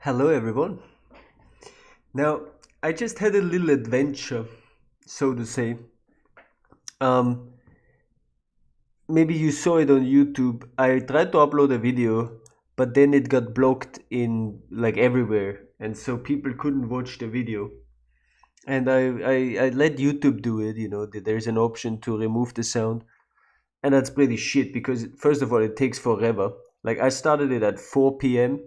Hello, everyone. Now, I just had a little adventure, so to say. Um, Maybe you saw it on YouTube. I tried to upload a video, but then it got blocked in like everywhere, and so people couldn't watch the video. And I let YouTube do it. There's an option to remove the sound, and that's pretty shit because first of all, it takes forever. Like I started it at 4 p.m.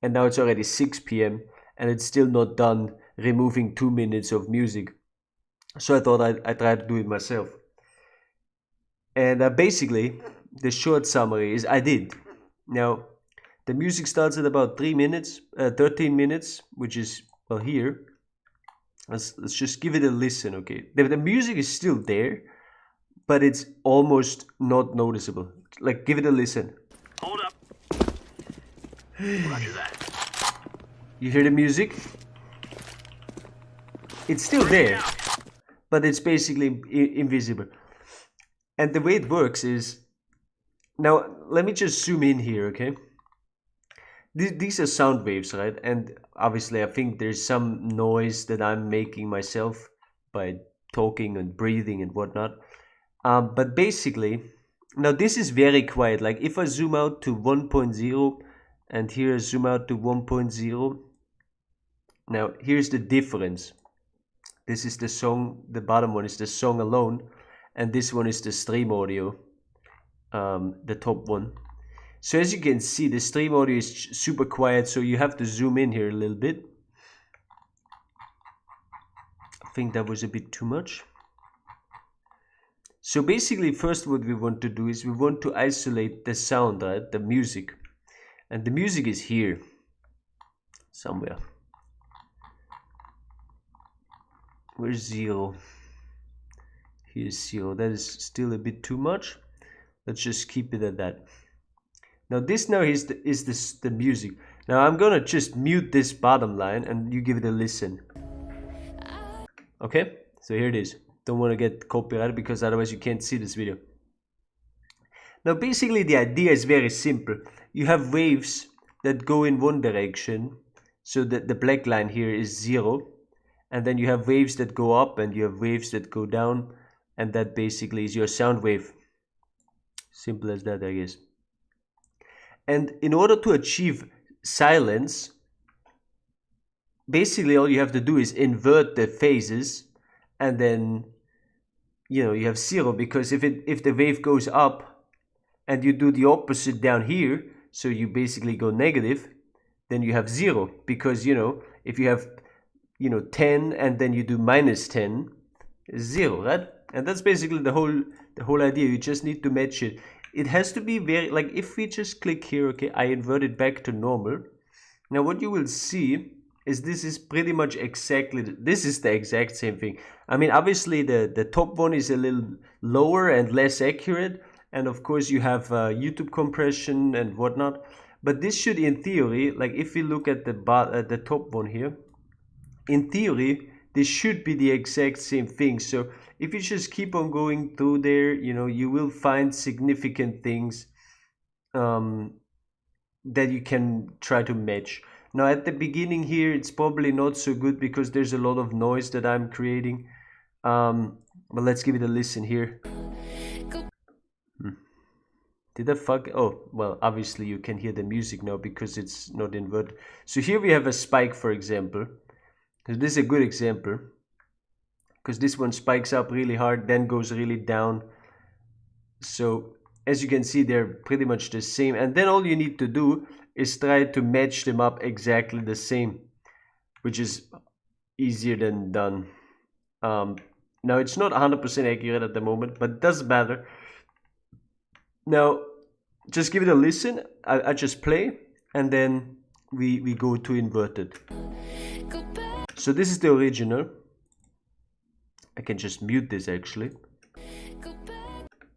and now it's already 6 p.m. and it's still not done removing 2 minutes of music. So I thought I'd try to do it myself. And basically, the short summary is I did. Now, the music starts at about 3 minutes, 13 minutes, which is, well, here. Let's just give it a listen, okay? The music is still there, but it's almost not noticeable. Like, give it a listen. Hold up. Roger that. You hear the music? It's still there, but it's basically invisible. And the way it works is, now let me just zoom in here, okay? These are sound waves, right? And obviously, I think there's some noise that I'm making myself by talking and breathing and whatnot. But basically, now this is very quiet. Like if I zoom out to 1.0 and here I zoom out to 1.0, now here's the difference. This is the song, the bottom one is the song alone, and this one is the stream audio, the top one. So as you can see, the stream audio is super quiet, so you have to zoom in here a little bit. I think that was a bit too much. So basically, first what we want to do is we want to isolate the sound, right? The music. And the music is here, somewhere. Where's 0? Here's 0. That is still a bit too much. Let's just keep it at that. Now this now is the music. Now I'm gonna just mute this bottom line and you give it a listen. Okay, so here it is. Don't want to get copyrighted because otherwise you can't see this video. Now basically the idea is very simple. You have waves that go in one direction, so that the black line here is 0, and then you have waves that go up and you have waves that go down, and that basically is your sound wave. Simple as that, I guess. And in order to achieve silence, basically all you have to do is invert the phases, and then you have 0, because if the wave goes up and you do the opposite down here, so you basically go negative, then you have 0, because if you have 10 and then you do -10, 0, right? And that's basically the whole idea. You just need to match it. It has to be very, like, if we just click here, okay, I invert it back to normal. Now what you will see is this is pretty much this is the exact same thing. I mean, obviously the top one is a little lower and less accurate, and of course you have YouTube compression and whatnot, but this should, in theory, like if we look at the top one here, in theory this should be the exact same thing. So if you just keep on going through there, you will find significant things that you can try to match. Now at the beginning here, it's probably not so good because there's a lot of noise that I'm creating. But let's give it a listen here. Did I fuck? Oh, well, obviously you can hear the music now because it's not inverted. So here we have a spike, for example. So this is a good example, because this one spikes up really hard, then goes really down. So as you can see, they're pretty much the same. And then all you need to do is try to match them up exactly the same, which is easier than done. Now it's not 100% accurate at the moment, but it doesn't matter. Now just give it a listen. I just play, and then we go to inverted. So this is the original. I can just mute this actually.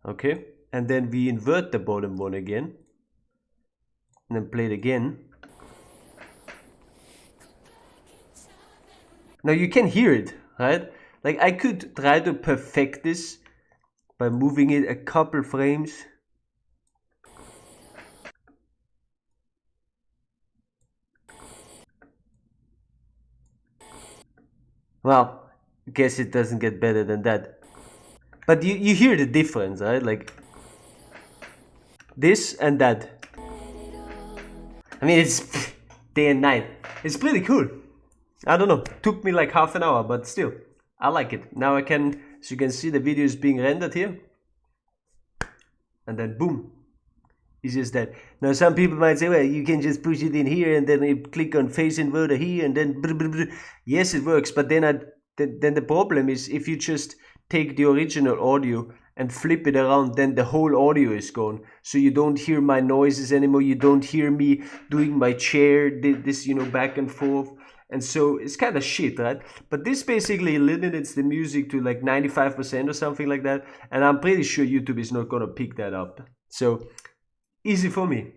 Okay, and then we invert the bottom one again, and then play it again. Now you can hear it, right? Like I could try to perfect this by moving it a couple frames. Well, guess it doesn't get better than that. But you hear the difference, right? Like this and that. I mean, it's day and night. It's pretty cool. I don't know. Took me like half an hour, but still, I like it. Now I can, as you can see, the video is being rendered here. And then boom. It's just that. Now some people might say, well, you can just push it in here and then you click on phase inverter here and then blah, blah, blah. Yes, it works. But then then the problem is if you just take the original audio and flip it around, then the whole audio is gone. So you don't hear my noises anymore. You don't hear me doing my chair, this, back and forth. And so it's kind of shit, right? But this basically limits the music to like 95% or something like that. And I'm pretty sure YouTube is not going to pick that up. So easy for me.